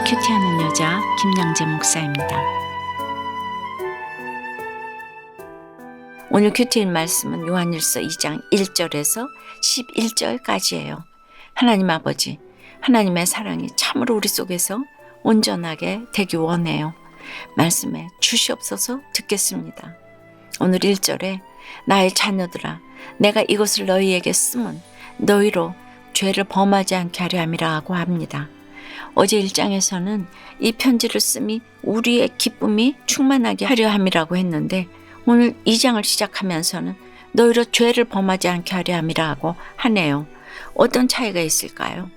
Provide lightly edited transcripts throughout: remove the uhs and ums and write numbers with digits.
큐티하는 여자 김양재 목사입니다. 오늘 큐티인 말씀은 요한일서 2장 1절에서 11절까지예요. 하나님 아버지, 하나님의 사랑이 참으로 우리 속에서 온전하게 되기 원해요. 말씀에 주시옵소서 듣겠습니다. 오늘 1절에 나의 자녀들아, 내가 이것을 너희에게 쓰면 너희로 죄를 범하지 않게 하려 함이라고 합니다. 어제 1장에서는 이 편지를 씀이 우리의 기쁨이 충만하게 하려 함이라고 했는데 오늘 2장을 시작하면서는 너희로 죄를 범하지 않게 하려 함이라고 하네요. 어떤 차이가 있을까요?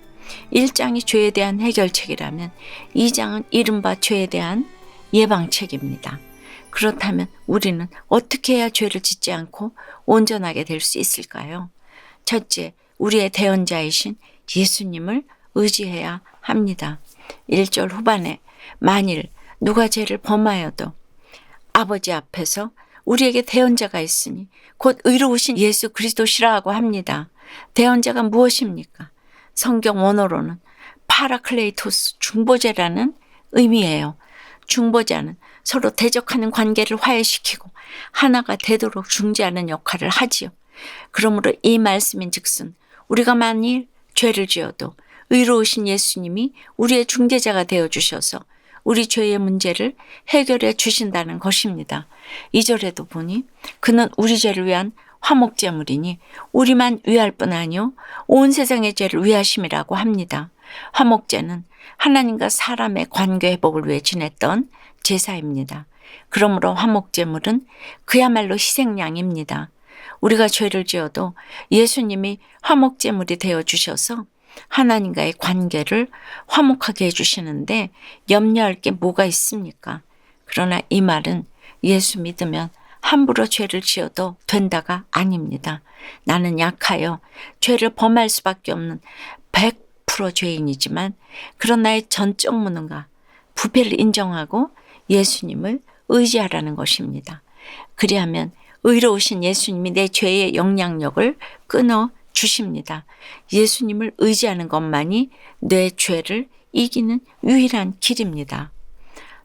1장이 죄에 대한 해결책이라면 2장은 이른바 죄에 대한 예방책입니다. 그렇다면 우리는 어떻게 해야 죄를 짓지 않고 온전하게 될 수 있을까요? 첫째, 우리의 대언자이신 예수님을 의지해야 합니다. 1절 후반에 만일 누가 죄를 범하여도 아버지 앞에서 우리에게 대언자가 있으니 곧 의로우신 예수 그리스도시라고 합니다. 대언자가 무엇입니까? 성경 원어로는 파라클레이토스 중보자라는 의미예요. 중보자는 서로 대적하는 관계를 화해시키고 하나가 되도록 중재하는 역할을 하지요. 그러므로 이 말씀인 즉슨 우리가 만일 죄를 지어도 의로우신 예수님이 우리의 중재자가 되어주셔서 우리 죄의 문제를 해결해 주신다는 것입니다. 2절에도 보니 그는 우리 죄를 위한 화목제물이니 우리만 위할 뿐 아니요 온 세상의 죄를 위하심이라고 합니다. 화목제는 하나님과 사람의 관계 회복을 위해 지냈던 제사입니다. 그러므로 화목제물은 그야말로 희생양입니다. 우리가 죄를 지어도 예수님이 화목제물이 되어주셔서 하나님과의 관계를 화목하게 해주시는데 염려할 게 뭐가 있습니까? 그러나 이 말은 예수 믿으면 함부로 죄를 지어도 된다가 아닙니다. 나는 약하여 죄를 범할 수밖에 없는 100% 죄인이지만 그런 나의 전적 무능과 부패를 인정하고 예수님을 의지하라는 것입니다. 그리하면 의로우신 예수님이 내 죄의 영향력을 끊어 주십니다. 예수님을 의지하는 것만이 내 죄를 이기는 유일한 길입니다.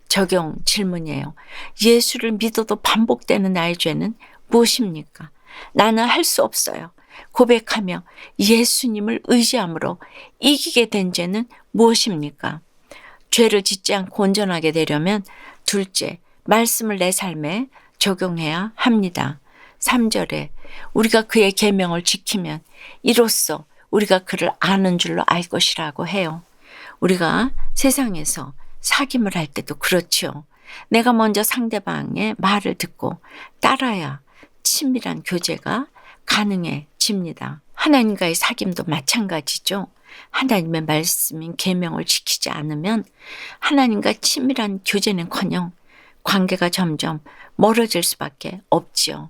적용 질문이에요. 예수를 믿어도 반복되는 나의 죄는 무엇입니까? 나는 할 수 없어요. 고백하며 예수님을 의지함으로 이기게 된 죄는 무엇입니까? 죄를 짓지 않고 온전하게 되려면 둘째, 말씀을 내 삶에 적용해야 합니다. 3절에 우리가 그의 계명을 지키면 이로써 우리가 그를 아는 줄로 알 것이라고 해요. 우리가 세상에서 사귐을 할 때도 그렇죠. 내가 먼저 상대방의 말을 듣고 따라야 친밀한 교제가 가능해집니다. 하나님과의 사귐도 마찬가지죠. 하나님의 말씀인 계명을 지키지 않으면 하나님과 친밀한 교제는커녕 관계가 점점 멀어질 수밖에 없지요.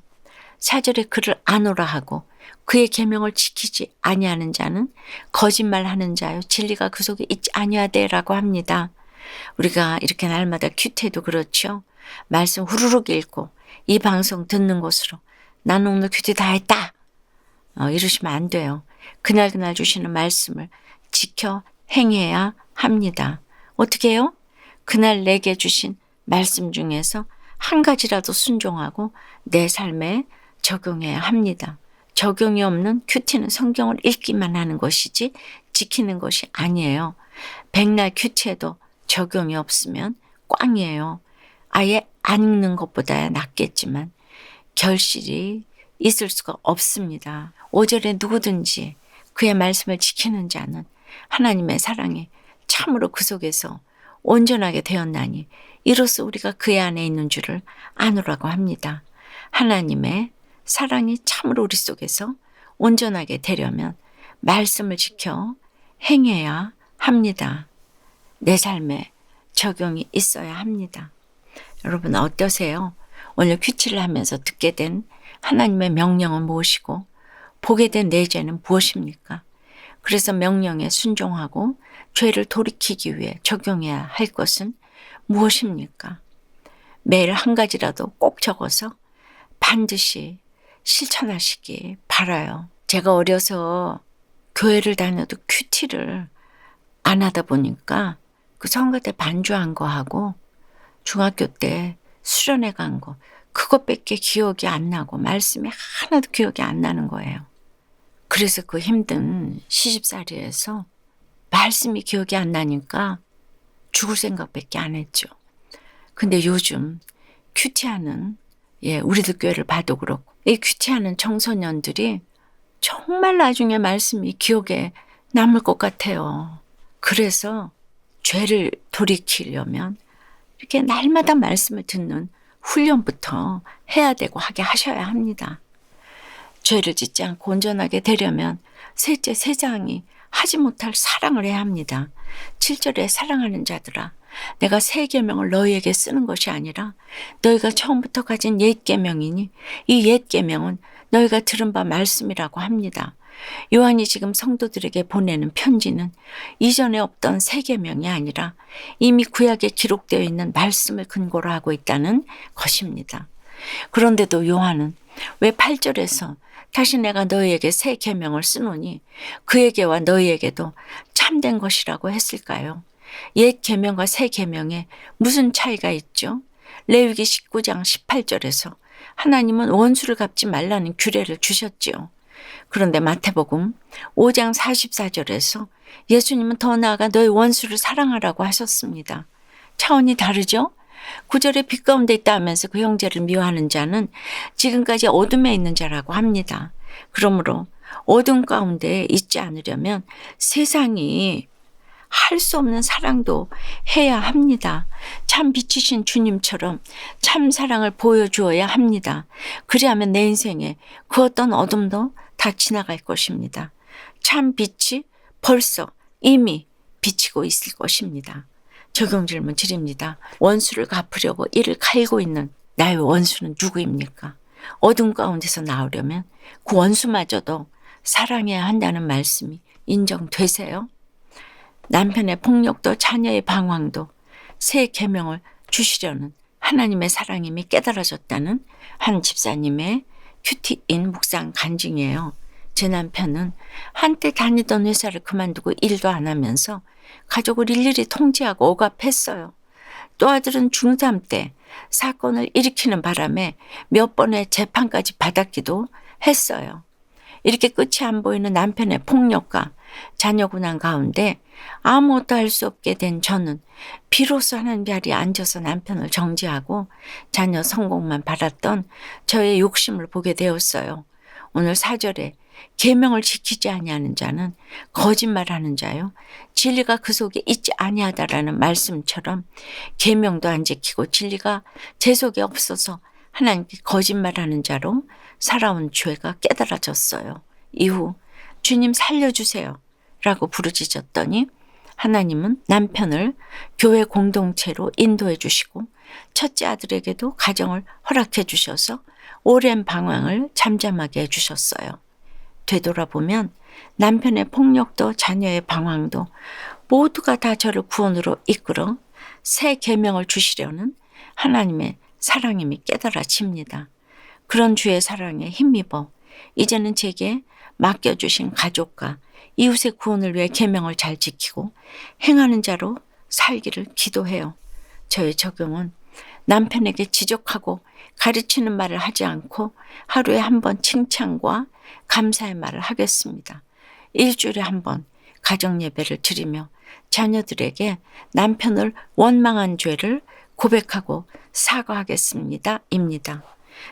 4절에 그를 아노라 하고 그의 계명을 지키지 아니하는 자는 거짓말하는 자요 진리가 그 속에 있지 아니하되라고 합니다. 우리가 이렇게 날마다 큐티해도 그렇죠. 말씀 후루룩 읽고 이 방송 듣는 곳으로 나는 오늘 큐티 다 했다 이러시면 안 돼요. 그날 주시는 말씀을 지켜 행해야 합니다. 어떻게 해요? 그날 내게 주신 말씀 중에서 한 가지라도 순종하고 내 삶에 적용해야 합니다. 적용이 없는 큐티는 성경을 읽기만 하는 것이지 지키는 것이 아니에요. 백날 큐티에도 적용이 없으면 꽝이에요. 아예 안 읽는 것보다야 낫겠지만 결실이 있을 수가 없습니다. 5절에 누구든지 그의 말씀을 지키는 자는 하나님의 사랑이 참으로 그 속에서 온전하게 되었나니 이로써 우리가 그의 안에 있는 줄을 아노라고 합니다. 하나님의 사랑이 참으로 우리 속에서 온전하게 되려면 말씀을 지켜 행해야 합니다. 내 삶에 적용이 있어야 합니다. 여러분 어떠세요? 오늘 큐티를 하면서 듣게 된 하나님의 명령은 무엇이고 보게 된 내 죄는 무엇입니까? 그래서 명령에 순종하고 죄를 돌이키기 위해 적용해야 할 것은 무엇입니까? 매일 한 가지라도 꼭 적어서 반드시 실천하시기 바라요. 제가 어려서 교회를 다녀도 큐티를 안 하다 보니까 그 선거 때 반주한 거 하고 중학교 때 수련회 간 거 그것밖에 기억이 안 나고 말씀이 하나도 기억이 안 나는 거예요. 그래서 그 힘든 시집살이에서 말씀이 기억이 안 나니까 죽을 생각밖에 안 했죠. 근데 요즘 큐티하는 우리들 교회를 봐도 그렇고 이 큐티하는 청소년들이 정말 나중에 말씀이 기억에 남을 것 같아요. 그래서 죄를 돌이키려면 이렇게 날마다 말씀을 듣는 훈련부터 해야 되고 하게 하셔야 합니다. 죄를 짓지 않고 온전하게 되려면 셋째 세상이 하지 못할 사랑을 해야 합니다. 7절에 사랑하는 자들아 내가 새 계명을 너희에게 쓰는 것이 아니라 너희가 처음부터 가진 옛 계명이니 이 옛 계명은 너희가 들은 바 말씀이라고 합니다. 요한이 지금 성도들에게 보내는 편지는 이전에 없던 새 계명이 아니라 이미 구약에 기록되어 있는 말씀을 근거로 하고 있다는 것입니다. 그런데도 요한은 왜 8절에서 다시 내가 너희에게 새 계명을 쓰노니 그에게와 너희에게도 참된 것이라고 했을까요? 옛 계명과 새 계명에 무슨 차이가 있죠? 레위기 19장 18절에서 하나님은 원수를 갚지 말라는 규례를 주셨지요. 그런데 마태복음 5장 44절에서 예수님은 더 나아가 너희 원수를 사랑하라고 하셨습니다. 차원이 다르죠? 9절에 빛 가운데 있다 하면서 그 형제를 미워하는 자는 지금까지 어둠에 있는 자라고 합니다. 그러므로 어둠 가운데 있지 않으려면 세상이 할 수 없는 사랑도 해야 합니다. 참 빛이신 주님처럼 참 사랑을 보여주어야 합니다. 그리하면 내 인생에 그 어떤 어둠도 다 지나갈 것입니다. 참 빛이 벌써 이미 비치고 있을 것입니다. 적용 질문 드립니다. 원수를 갚으려고 이를 갈고 있는 나의 원수는 누구입니까? 어둠 가운데서 나오려면 그 원수마저도 사랑해야 한다는 말씀이 인정되세요? 남편의 폭력도 자녀의 방황도 새 계명을 주시려는 하나님의 사랑임이 깨달아졌다는 한 집사님의 큐티인 묵상 간증이에요. 제 남편은 한때 다니던 회사를 그만두고 일도 안 하면서 가족을 일일이 통제하고 억압했어요. 또 아들은 중3 때 사건을 일으키는 바람에 몇 번의 재판까지 받았기도 했어요. 이렇게 끝이 안 보이는 남편의 폭력과 자녀 고난 가운데 아무것도 할 수 없게 된 저는 비로소 하나님 자리에 앉아서 남편을 정지하고 자녀 성공만 바랐던 저의 욕심을 보게 되었어요. 오늘 4절에 계명을 지키지 아니하는 자는 거짓말하는 자요 진리가 그 속에 있지 아니하다라는 말씀처럼 계명도 안 지키고 진리가 제 속에 없어서 하나님께 거짓말하는 자로 살아온 죄가 깨달아졌어요. 이후 주님 살려주세요 라고 부르짖었더니 하나님은 남편을 교회 공동체로 인도해 주시고 첫째 아들에게도 가정을 허락해 주셔서 오랜 방황을 잠잠하게 해 주셨어요. 되돌아보면 남편의 폭력도 자녀의 방황도 모두가 다 저를 구원으로 이끌어 새 계명을 주시려는 하나님의 사랑임이 깨달아집니다. 그런 주의 사랑에 힘입어 이제는 제게 맡겨주신 가족과 이웃의 구원을 위해 계명을 잘 지키고 행하는 자로 살기를 기도해요. 저의 적용은 남편에게 지적하고 가르치는 말을 하지 않고 하루에 한 번 칭찬과 감사의 말을 하겠습니다. 일주일에 한 번 가정 예배를 드리며 자녀들에게 남편을 원망한 죄를 고백하고 사과하겠습니다. 입니다.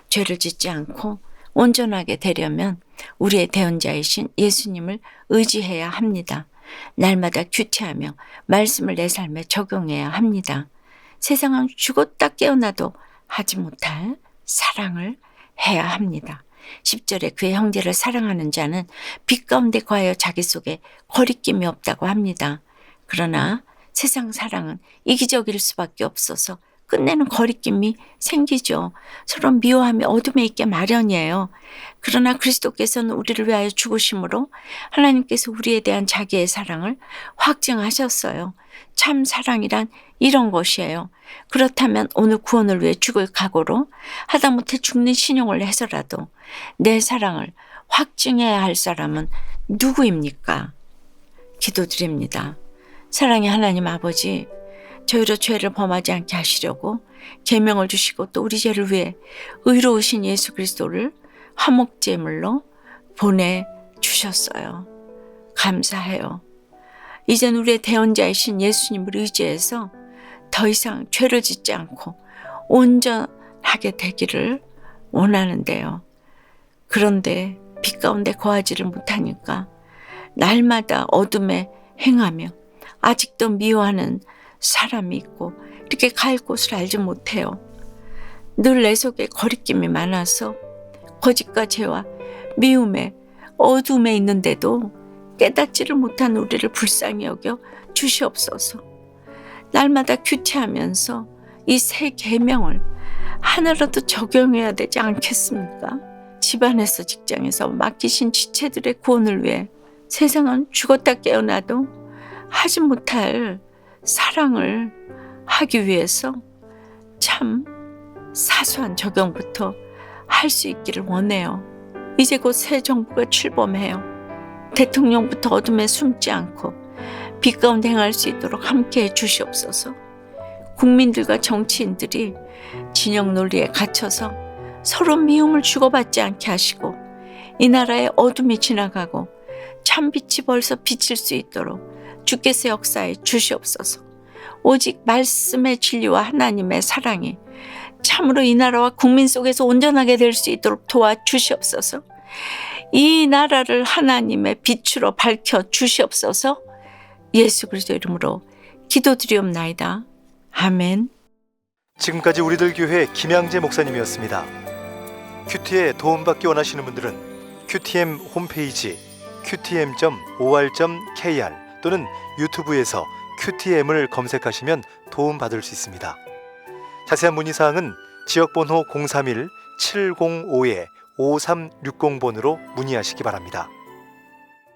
죄를 짓지 않고 온전하게 되려면 우리의 대언자이신 예수님을 의지해야 합니다. 날마다 큐티하며 말씀을 내 삶에 적용해야 합니다. 세상은 죽었다 깨어나도 하지 못할 사랑을 해야 합니다. 10절에 그의 형제를 사랑하는 자는 빛 가운데 거하여 자기 속에 거리낌이 없다고 합니다. 그러나 세상 사랑은 이기적일 수밖에 없어서 끝내는 거리낌이 생기죠. 서로 미워함이 어둠에 있게 마련이에요. 그러나 그리스도께서는 우리를 위하여 죽으심으로 하나님께서 우리에 대한 자기의 사랑을 확증하셨어요. 참 사랑이란 이런 것이에요. 그렇다면 오늘 구원을 위해 죽을 각오로 하다못해 죽는 신용을 해서라도 내 사랑을 확증해야 할 사람은 누구입니까? 기도드립니다. 사랑의 하나님 아버지, 저희로 죄를 범하지 않게 하시려고 계명을 주시고 또 우리 죄를 위해 의로우신 예수 그리스도를 화목제물로 보내주셨어요. 감사해요. 이젠 우리의 대언자이신 예수님을 의지해서 더 이상 죄를 짓지 않고 온전하게 되기를 원하는데요. 그런데 빛 가운데 거하지를 못하니까 날마다 어둠에 행하며 아직도 미워하는 사람이 있고 이렇게 갈 곳을 알지 못해요. 늘 내 속에 거리낌이 많아서 거짓과 죄와 미움에 어둠에 있는데도 깨닫지를 못한 우리를 불쌍히 여겨 주시옵소서. 날마다 큐티하면서 이 새 계명을 하나라도 적용해야 되지 않겠습니까? 집안에서 직장에서 맡기신 지체들의 구원을 위해 세상은 죽었다 깨어나도 하지 못할 사랑을 하기 위해서 참 사소한 적용부터 할 수 있기를 원해요. 이제 곧 새 정부가 출범해요. 대통령부터 어둠에 숨지 않고 빛 가운데 행할 수 있도록 함께해 주시옵소서. 국민들과 정치인들이 진영 논리에 갇혀서 서로 미움을 주고받지 않게 하시고 이 나라의 어둠이 지나가고 참빛이 벌써 비칠 수 있도록 주께서 역사해 주시옵소서. 오직 말씀의 진리와 하나님의 사랑이 참으로 이 나라와 국민 속에서 온전하게 될 수 있도록 도와주시옵소서. 이 나라를 하나님의 빛으로 밝혀 주시옵소서. 예수 그리스도 이름으로 기도드리옵나이다. 아멘. 지금까지 우리들 교회 김양재 목사님이었습니다. 큐티에 도움받기 원하시는 분들은 QTM 홈페이지 qtm.or.kr 또는 유튜브에서 QTM을 검색하시면 도움받을 수 있습니다. 자세한 문의사항은 지역번호 031-705-5360번으로 문의하시기 바랍니다.